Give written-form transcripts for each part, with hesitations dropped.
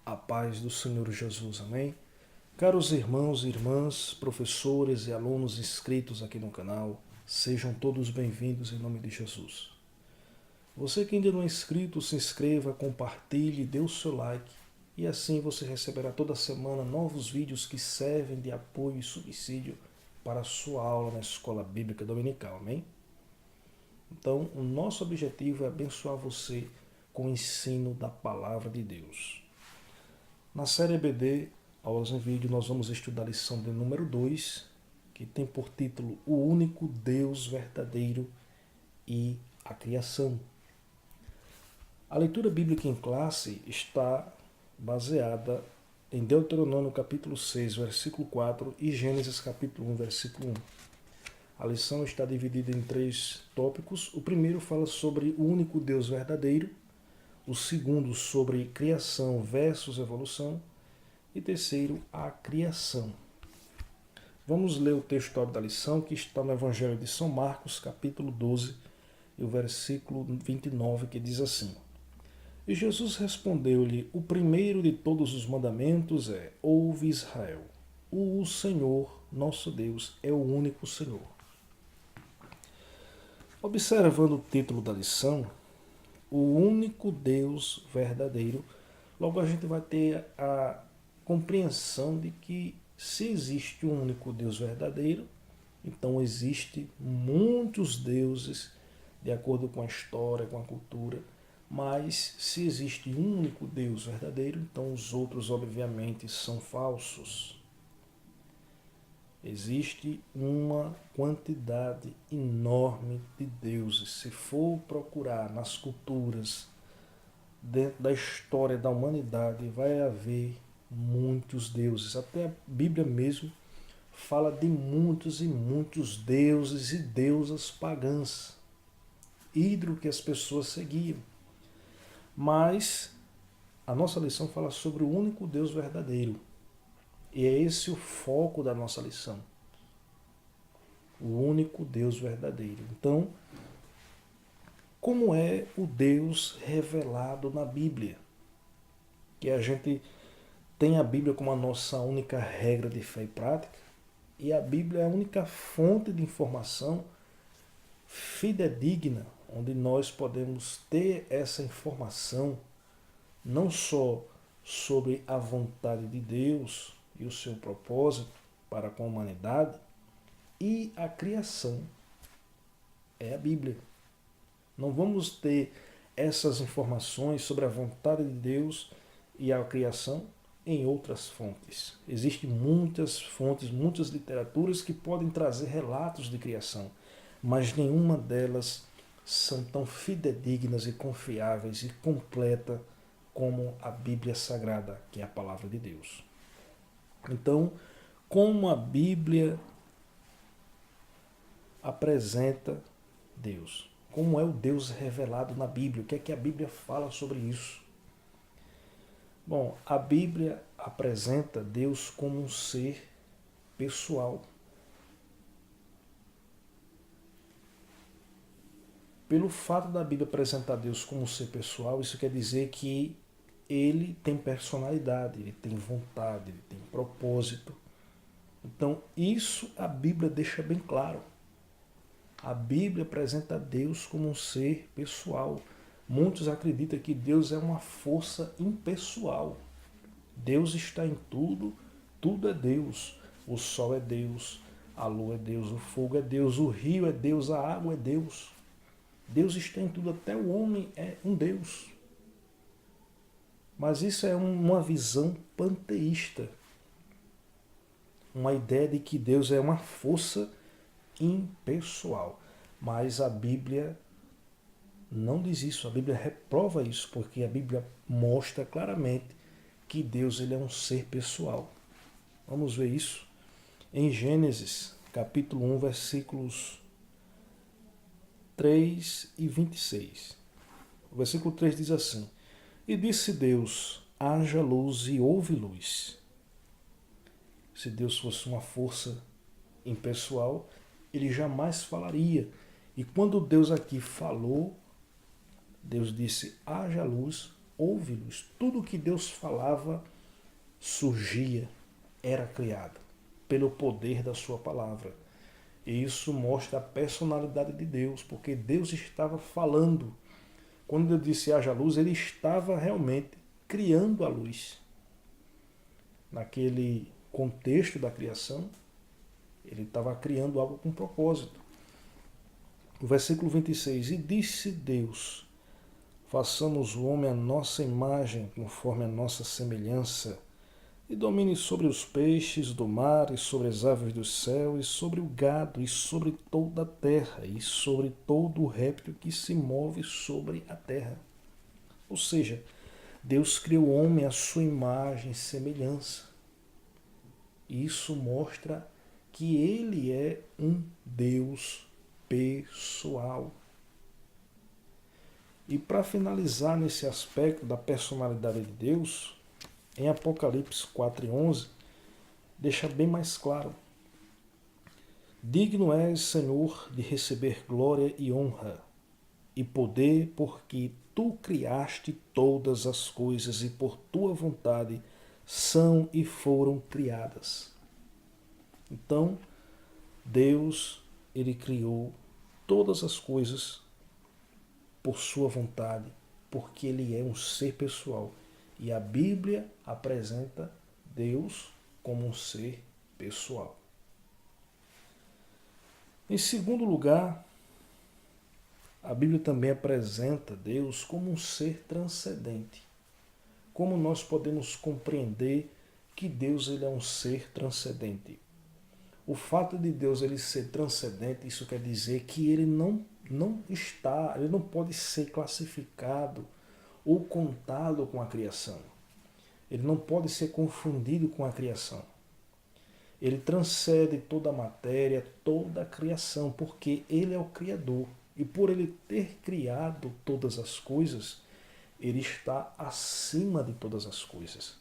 A paz do Senhor Jesus, amém? Caros irmãos e irmãs, professores e alunos inscritos aqui no canal, sejam todos bem-vindos em nome de Jesus. Você que ainda não é inscrito, se inscreva, compartilhe, dê o seu like e assim você receberá toda semana novos vídeos que servem de apoio e subsídio para a sua aula na Escola Bíblica Dominical, amém? Então, o nosso objetivo é abençoar você com o ensino da Palavra de Deus. Na série EBD, aulas em vídeo, nós vamos estudar a lição de número 2, que tem por título O Único Deus Verdadeiro e a Criação. A leitura bíblica em classe está baseada em Deuteronômio capítulo 6, versículo 4 e Gênesis capítulo 1, versículo 1. A lição está dividida em 3 tópicos. O primeiro fala sobre o único Deus verdadeiro, o segundo sobre criação versus evolução e terceiro, a criação. Vamos ler o texto da lição que está no Evangelho de São Marcos, capítulo 12, e o versículo 29, que diz assim: E Jesus respondeu-lhe: O primeiro de todos os mandamentos é: Ouve Israel, o Senhor, nosso Deus, é o único Senhor. Observando o título da lição, o único Deus verdadeiro, logo a gente vai ter a compreensão de que se existe um único Deus verdadeiro, então existe muitos deuses de acordo com a história, com a cultura, mas se existe um único Deus verdadeiro, então os outros obviamente são falsos. Existe uma quantidade enorme de deuses. Se for procurar nas culturas, dentro da história da humanidade, vai haver muitos deuses. Até a Bíblia mesmo fala de muitos e muitos deuses e deusas pagãs, ídolo que as pessoas seguiam. Mas a nossa lição fala sobre o único Deus verdadeiro. E é esse o foco da nossa lição. O único Deus verdadeiro. Então, como é o Deus revelado na Bíblia? Que a gente tem a Bíblia como a nossa única regra de fé e prática, e a Bíblia é a única fonte de informação fidedigna, onde nós podemos ter essa informação não só sobre a vontade de Deus e o seu propósito para com a humanidade, e a criação é a Bíblia. Não vamos ter essas informações sobre a vontade de Deus e a criação em outras fontes. Existem muitas fontes, muitas literaturas que podem trazer relatos de criação, mas nenhuma delas são tão fidedignas e confiáveis e completa como a Bíblia Sagrada, que é a Palavra de Deus. Então, como a Bíblia apresenta Deus? Como é o Deus revelado na Bíblia? O que é que a Bíblia fala sobre isso? Bom, a Bíblia apresenta Deus como um ser pessoal. Pelo fato da Bíblia apresentar Deus como um ser pessoal, isso quer dizer que ele tem personalidade, ele tem vontade, ele tem propósito. Então, isso a Bíblia deixa bem claro. A Bíblia apresenta Deus como um ser pessoal. Muitos acreditam que Deus é uma força impessoal. Deus está em tudo, tudo é Deus. O sol é Deus, a lua é Deus, o fogo é Deus, o rio é Deus, a água é Deus. Deus está em tudo, até o homem é um Deus. Mas isso é uma visão panteísta. Uma ideia de que Deus é uma força impessoal. Mas a Bíblia não diz isso, a Bíblia reprova isso, porque a Bíblia mostra claramente que Deus ele é um ser pessoal. Vamos ver isso em Gênesis, capítulo 1, versículos 3 e 26. O versículo 3 diz assim: E disse Deus, haja luz e houve luz. Se Deus fosse uma força impessoal, ele jamais falaria. E quando Deus aqui falou, Deus disse, haja luz, houve luz. Tudo que Deus falava surgia, era criado, pelo poder da sua palavra. E isso mostra a personalidade de Deus, porque Deus estava falando. Quando eu disse haja luz, ele estava realmente criando a luz. Naquele contexto da criação, ele estava criando algo com propósito. O versículo 26, e disse Deus, façamos o homem à nossa imagem, conforme a nossa semelhança, e domine sobre os peixes do mar, e sobre as aves do céu, e sobre o gado, e sobre toda a terra, e sobre todo o réptil que se move sobre a terra. Ou seja, Deus criou o homem à sua imagem e semelhança. Isso mostra que ele é um Deus pessoal. E para finalizar nesse aspecto da personalidade de Deus, em Apocalipse 4:11, deixa bem mais claro. Digno és, Senhor, de receber glória e honra e poder, porque tu criaste todas as coisas e por tua vontade são e foram criadas. Então, Deus, ele criou todas as coisas por sua vontade, porque ele é um ser pessoal. E a Bíblia apresenta Deus como um ser pessoal. Em segundo lugar, a Bíblia também apresenta Deus como um ser transcendente. Como nós podemos compreender que Deus ele é um ser transcendente? O fato de Deus ele ser transcendente, isso quer dizer que ele não pode ser classificado ou contado com a criação. Ele não pode ser confundido com a criação. Ele transcende toda a matéria, toda a criação, porque ele é o Criador. E por ele ter criado todas as coisas, ele está acima de todas as coisas.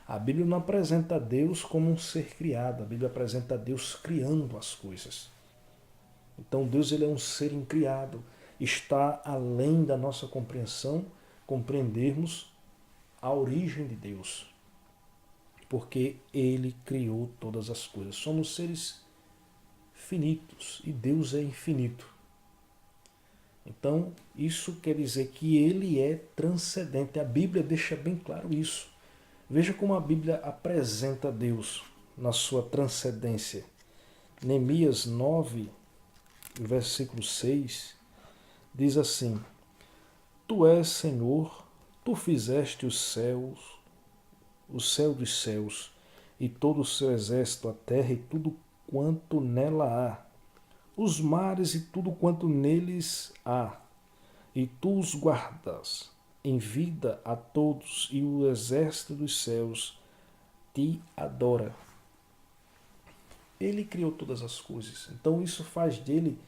A Bíblia não apresenta Deus como um ser criado, a Bíblia apresenta Deus criando as coisas. Então Deus ele é um ser incriado, está além da nossa compreensão, compreendermos a origem de Deus, porque ele criou todas as coisas. Somos seres finitos e Deus é infinito. Então, isso quer dizer que ele é transcendente. A Bíblia deixa bem claro isso. Veja como a Bíblia apresenta Deus na sua transcendência. Neemias 9, versículo 6, diz assim: Tu és, Senhor, tu fizeste os céus, o céu dos céus, e todo o seu exército, a terra e tudo quanto nela há, os mares e tudo quanto neles há, e tu os guardas em vida a todos, e o exército dos céus te adora. Ele criou todas as coisas, então isso faz dele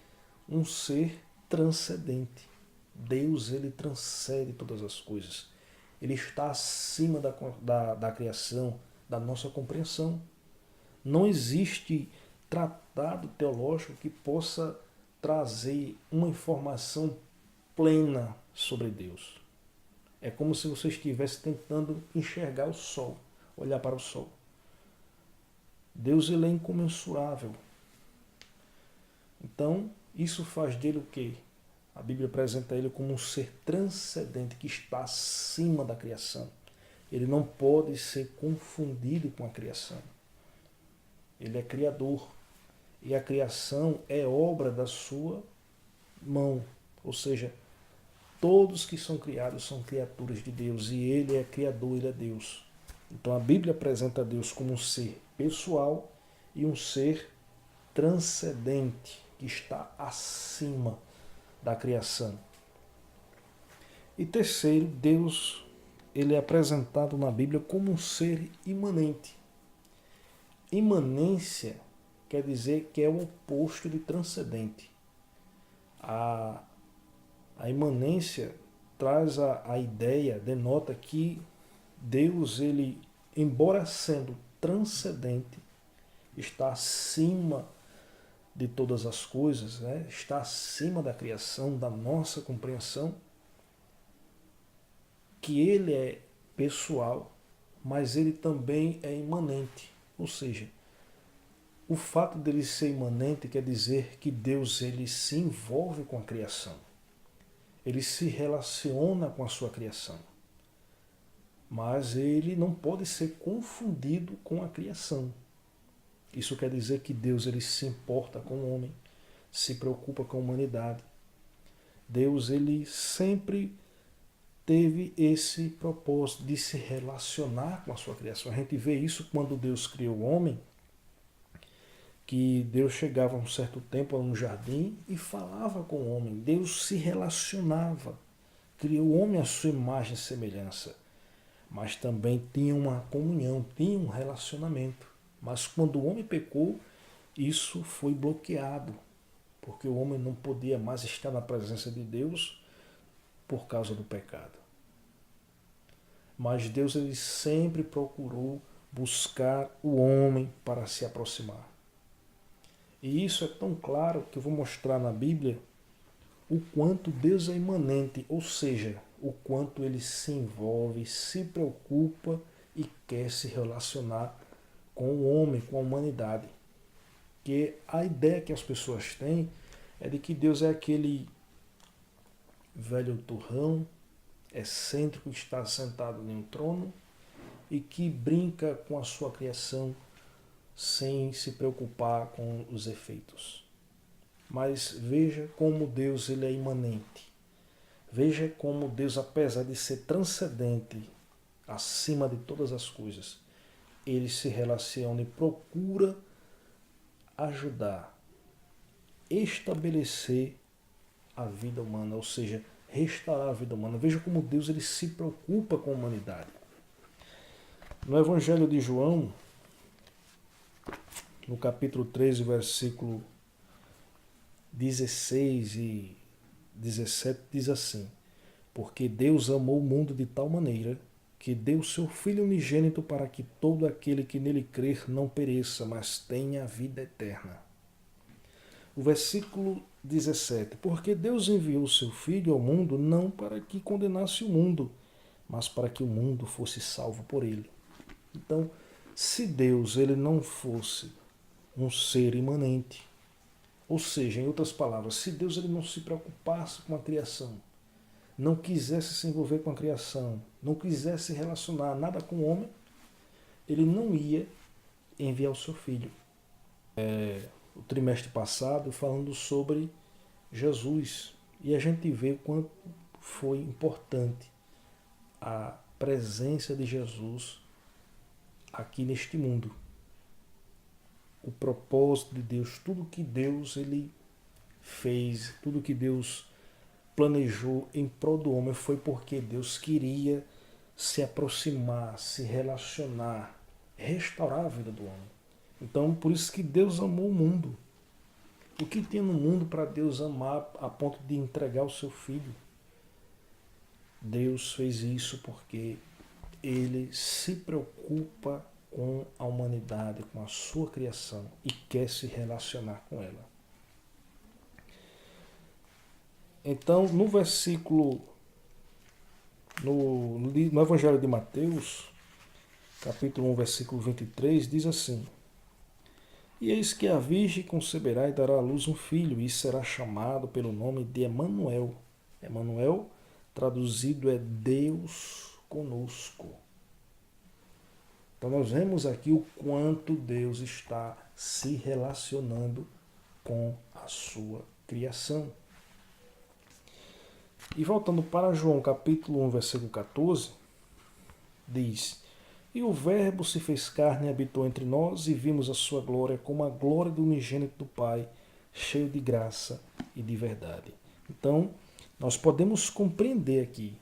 um ser transcendente. Deus, ele transcende todas as coisas. Ele está acima da criação, da nossa compreensão. Não existe tratado teológico que possa trazer uma informação plena sobre Deus. É como se você estivesse tentando enxergar o sol, olhar para o sol. Deus ele é incomensurável. Então, isso faz dele o quê? A Bíblia apresenta ele como um ser transcendente que está acima da criação. Ele não pode ser confundido com a criação. Ele é criador. E a criação é obra da sua mão. Ou seja, todos que são criados são criaturas de Deus. E ele é criador, ele é Deus. Então a Bíblia apresenta Deus como um ser pessoal e um ser transcendente, que está acima da criação. E terceiro, Deus ele é apresentado na Bíblia como um ser imanente. Imanência quer dizer que é o oposto de transcendente. A imanência traz a ideia, denota que Deus, ele, embora sendo transcendente, está acima de todas as coisas, né? Está acima da criação, da nossa compreensão, que ele é pessoal, mas ele também é imanente. Ou seja, o fato dele ser imanente quer dizer que Deus ele se envolve com a criação. Ele se relaciona com a sua criação. Mas ele não pode ser confundido com a criação. Isso quer dizer que Deus ele se importa com o homem, se preocupa com a humanidade. Deus ele sempre teve esse propósito de se relacionar com a sua criação. A gente vê isso quando Deus criou o homem, que Deus chegava a um certo tempo a um jardim e falava com o homem. Deus se relacionava, criou o homem à sua imagem e semelhança, mas também tinha uma comunhão, tinha um relacionamento. Mas quando o homem pecou, isso foi bloqueado, porque o homem não podia mais estar na presença de Deus por causa do pecado. Mas Deus ele sempre procurou buscar o homem para se aproximar. E isso é tão claro que eu vou mostrar na Bíblia o quanto Deus é imanente, ou seja, o quanto ele se envolve, se preocupa e quer se relacionar com o homem, com a humanidade. Que a ideia que as pessoas têm é de que Deus é aquele velho turrão, excêntrico, que está sentado em um trono e que brinca com a sua criação sem se preocupar com os efeitos. Mas veja como Deus ele é imanente. Veja como Deus, apesar de ser transcendente, acima de todas as coisas, ele se relaciona e procura ajudar, estabelecer a vida humana, ou seja, restaurar a vida humana. Veja como Deus ele se preocupa com a humanidade. No Evangelho de João, no capítulo 13, versículo 16 e 17, diz assim: porque Deus amou o mundo de tal maneira que deu seu Filho unigênito para que todo aquele que nele crer não pereça, mas tenha a vida eterna. O versículo 17: porque Deus enviou o seu Filho ao mundo não para que condenasse o mundo, mas para que o mundo fosse salvo por ele. Então, se Deus ele não fosse um ser imanente, ou seja, em outras palavras, se Deus ele não se preocupasse com a criação, não quisesse se envolver com a criação, não quisesse relacionar nada com o homem, ele não ia enviar o seu Filho. O trimestre passado falando sobre Jesus, e a gente vê o quanto foi importante a presença de Jesus aqui neste mundo. O propósito de Deus, tudo que Deus ele fez, tudo que Deus planejou em prol do homem foi porque Deus queria se aproximar, se relacionar, restaurar a vida do homem. Então, por isso que Deus amou o mundo. O que tem no mundo para Deus amar a ponto de entregar o seu Filho? Deus fez isso porque ele se preocupa com a humanidade, com a sua criação e quer se relacionar com ela. Então, no versículo, no Evangelho de Mateus, capítulo 1, versículo 23, diz assim: e eis que a Virgem conceberá e dará à luz um filho, e será chamado pelo nome de Emanuel. Emanuel, traduzido, é Deus conosco. Então nós vemos aqui o quanto Deus está se relacionando com a sua criação. E voltando para João capítulo 1, versículo 14, diz: e o Verbo se fez carne e habitou entre nós, e vimos a sua glória como a glória do unigênito do Pai, cheio de graça e de verdade. Então, nós podemos compreender aqui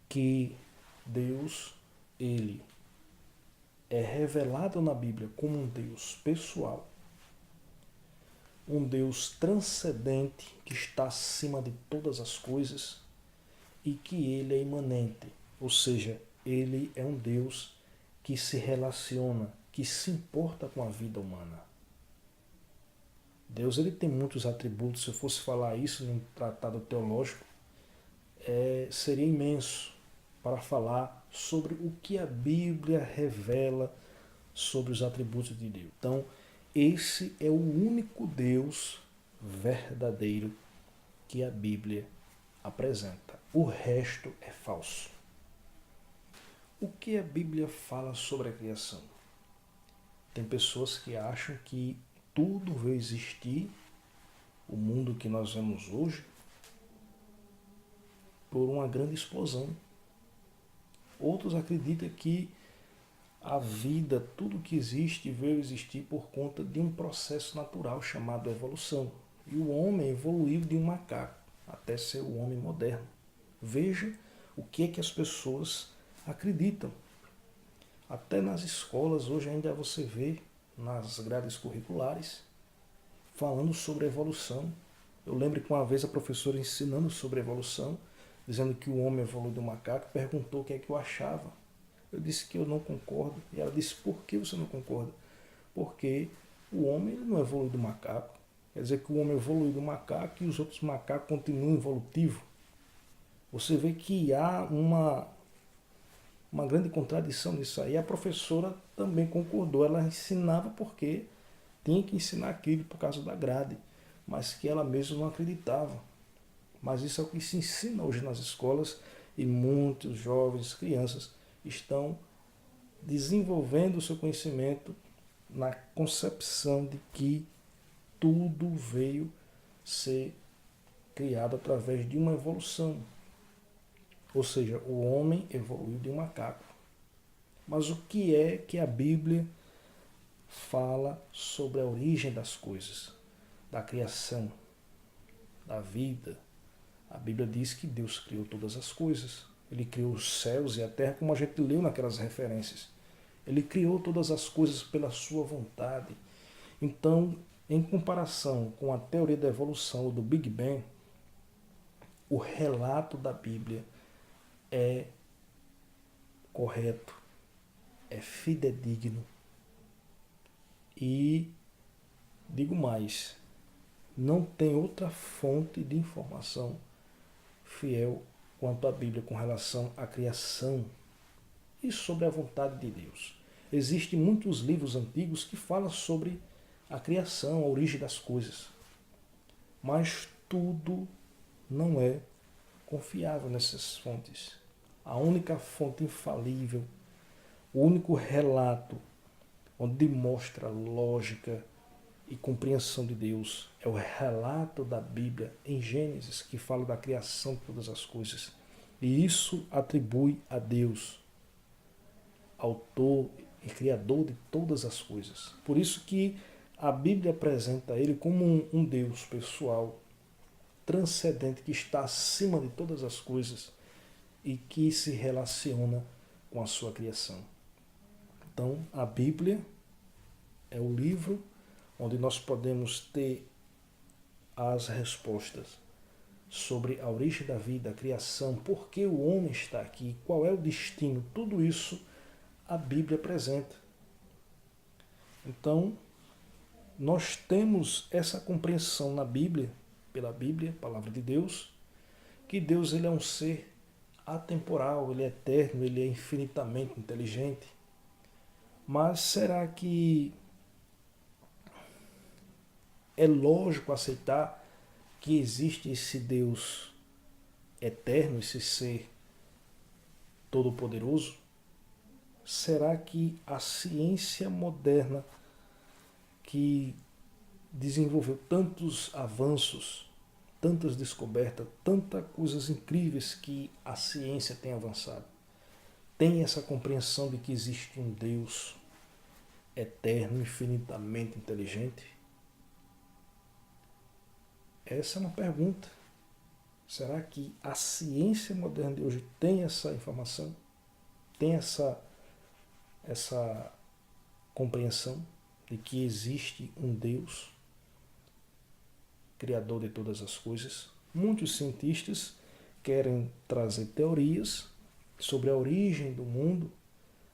que Deus, ele é revelado na Bíblia como um Deus pessoal, um Deus transcendente que está acima de todas as coisas e que ele é imanente, ou seja, ele é um Deus que se relaciona, que se importa com a vida humana. Deus ele tem muitos atributos. Se eu fosse falar isso em um tratado teológico, seria imenso. para falar sobre o que a Bíblia revela sobre os atributos de Deus. Então, esse é o único Deus verdadeiro que a Bíblia apresenta. O resto é falso. O que a Bíblia fala sobre a criação? Tem pessoas que acham que tudo veio existir, o mundo que nós vemos hoje, por uma grande explosão. Outros acreditam que a vida, tudo que existe, veio existir por conta de um processo natural chamado evolução. E o homem evoluiu de um macaco até ser o homem moderno. Veja o que é que as pessoas acreditam. Até nas escolas, hoje ainda você vê, nas grades curriculares, falando sobre evolução. Eu lembro que uma vez a professora ensinando sobre evolução, dizendo que o homem evoluiu do macaco, perguntou o que é que eu achava. Eu disse que eu não concordo. E ela disse, por que você não concorda? Porque o homem não evoluiu do macaco. Quer dizer que o homem evoluiu do macaco e os outros macacos continuam evolutivos. Você vê que há uma grande contradição nisso aí. A professora também concordou. Ela ensinava porque tinha que ensinar aquilo por causa da grade, mas que ela mesma não acreditava. Mas isso é o que se ensina hoje nas escolas e muitos jovens, crianças, estão desenvolvendo o seu conhecimento na concepção de que tudo veio ser criado através de uma evolução. Ou seja, o homem evoluiu de um macaco. Mas o que é que a Bíblia fala sobre a origem das coisas, da criação, da vida? A Bíblia diz que Deus criou todas as coisas. Ele criou os céus e a terra, como a gente leu naquelas referências. Ele criou todas as coisas pela sua vontade. Então, em comparação com a teoria da evolução do Big Bang, o relato da Bíblia é correto, é fidedigno e, digo mais, não tem outra fonte de informação fiel quanto à Bíblia com relação à criação e sobre a vontade de Deus. Existem muitos livros antigos que falam sobre a criação, a origem das coisas, mas tudo não é confiável nessas fontes. A única fonte infalível, o único relato onde mostra lógica e compreensão de Deus é o relato da Bíblia em Gênesis, que fala da criação de todas as coisas. E isso atribui a Deus, autor e criador de todas as coisas. Por isso que a Bíblia apresenta ele como um Deus pessoal, transcendente, que está acima de todas as coisas e que se relaciona com a sua criação. Então, a Bíblia é o livro onde nós podemos ter as respostas sobre a origem da vida, a criação, por que o homem está aqui, qual é o destino, tudo isso a Bíblia apresenta. Então, nós temos essa compreensão na Bíblia, pela Bíblia, palavra de Deus, que Deus ele é um ser atemporal, ele é eterno, ele é infinitamente inteligente. Mas será que é lógico aceitar que existe esse Deus eterno, esse ser todo-poderoso? Será que a ciência moderna, que desenvolveu tantos avanços, tantas descobertas, tantas coisas incríveis que a ciência tem avançado, tem essa compreensão de que existe um Deus eterno, infinitamente inteligente? Essa é uma pergunta. Será que a ciência moderna de hoje tem essa informação? Tem essa compreensão de que existe um Deus, criador de todas as coisas? Muitos cientistas querem trazer teorias sobre a origem do mundo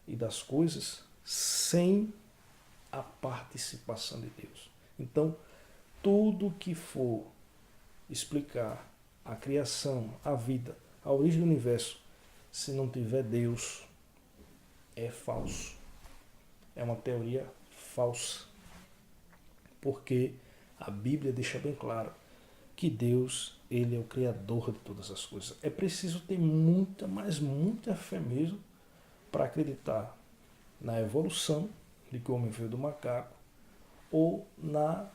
e das coisas sem a participação de Deus. Então, tudo que for explicar a criação, a vida, a origem do universo se não tiver Deus, é falso. É uma teoria falsa. Porque a Bíblia deixa bem claro que Deus, ele é o criador de todas as coisas. É preciso ter muita, mas muita fé mesmo para acreditar na evolução, de que o homem veio do macaco, ou na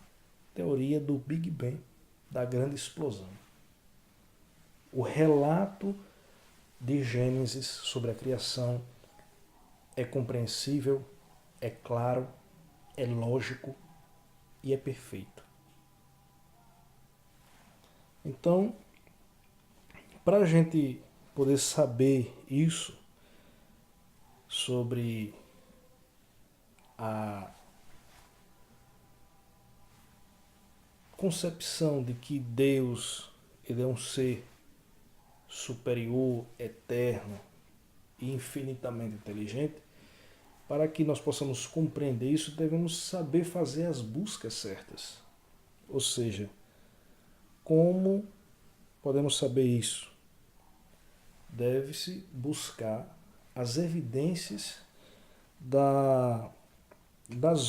teoria do Big Bang, da grande explosão. O relato de Gênesis sobre a criação é compreensível, é claro, é lógico e é perfeito. Então, para a gente poder saber isso sobre a concepção de que Deus, ele é um ser superior, eterno e infinitamente inteligente, para que nós possamos compreender isso, devemos saber fazer as buscas certas. Ou seja, como podemos saber isso? Deve-se buscar as evidências das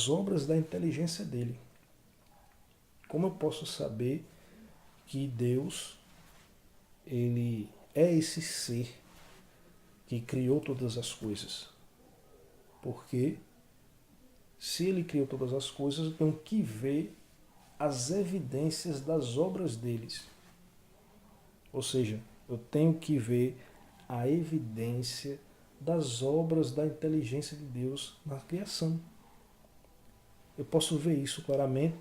obras da inteligência dele. Como eu posso saber que Deus, ele é esse ser que criou todas as coisas? Porque se ele criou todas as coisas, eu tenho que ver as evidências das obras deles. Ou seja, eu tenho que ver a evidência das obras da inteligência de Deus na criação. Eu posso ver isso claramente.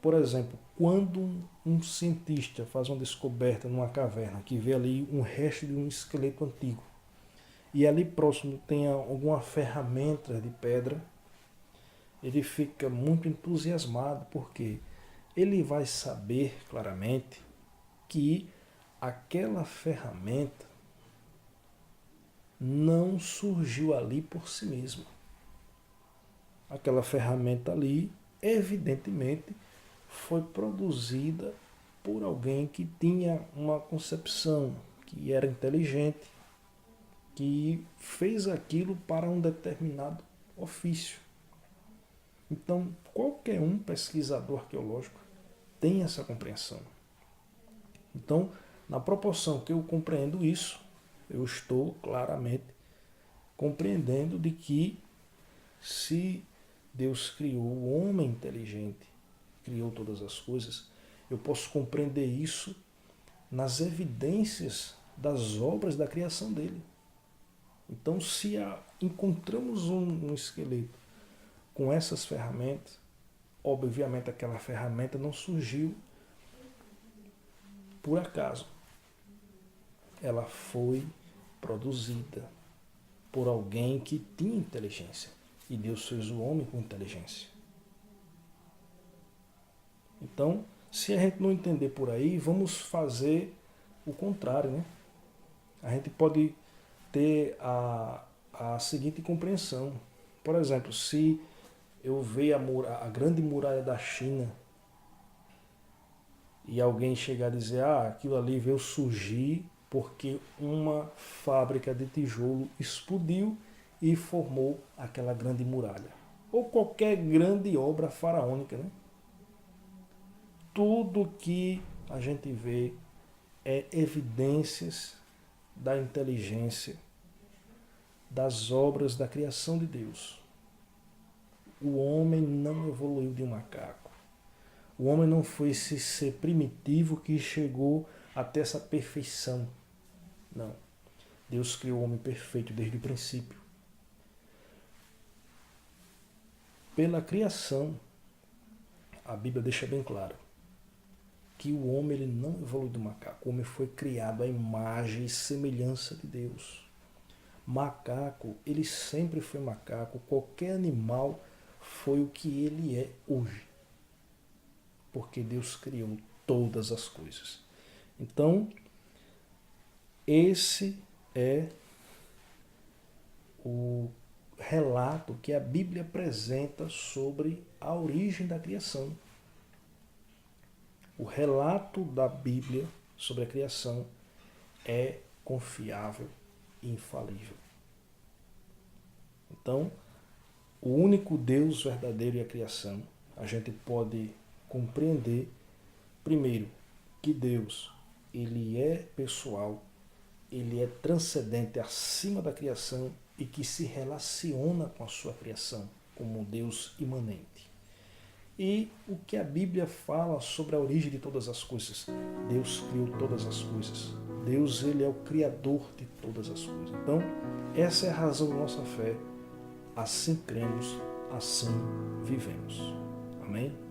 Por exemplo, quando um cientista faz uma descoberta numa caverna, que vê ali um resto de um esqueleto antigo, e ali próximo tem alguma ferramenta de pedra, ele fica muito entusiasmado, porque ele vai saber claramente que aquela ferramenta não surgiu ali por si mesma. Aquela ferramenta ali, evidentemente, foi produzida por alguém que tinha uma concepção, que era inteligente, que fez aquilo para um determinado ofício. Então, qualquer um pesquisador arqueológico tem essa compreensão. Então, na proporção que eu compreendo isso, eu estou claramente compreendendo de que se Deus criou o homem inteligente, criou todas as coisas, eu posso compreender isso nas evidências das obras da criação dele. Então, se encontramos um esqueleto com essas ferramentas, obviamente aquela ferramenta não surgiu por acaso. Ela foi produzida por alguém que tinha inteligência. E Deus fez o homem com inteligência. Então, se a gente não entender por aí, vamos fazer o contrário, né? A gente pode ter a seguinte compreensão. Por exemplo, se eu ver a grande muralha da China e alguém chegar a dizer, aquilo ali veio surgir porque uma fábrica de tijolo explodiu e formou aquela grande muralha. Ou qualquer grande obra faraônica, né? Tudo que a gente vê é evidências da inteligência, das obras da criação de Deus. O homem não evoluiu de um macaco. O homem não foi esse ser primitivo que chegou até essa perfeição. Não. Deus criou o homem perfeito desde o princípio. Pela criação, a Bíblia deixa bem claro que o homem ele não evoluiu do macaco. O homem foi criado à imagem e semelhança de Deus. Macaco, ele sempre foi macaco. Qualquer animal foi o que ele é hoje. Porque Deus criou todas as coisas. Então, esse é o relato que a Bíblia apresenta sobre a origem da criação. O relato da Bíblia sobre a criação é confiável, infalível. Então, o único Deus verdadeiro e a criação, a gente pode compreender, primeiro, que Deus, ele é pessoal, ele é transcendente acima da criação e que se relaciona com a sua criação como um Deus imanente. E o que a Bíblia fala sobre a origem de todas as coisas? Deus criou todas as coisas. Deus, ele é o criador de todas as coisas. Então, essa é a razão da nossa fé. Assim cremos, assim vivemos. Amém?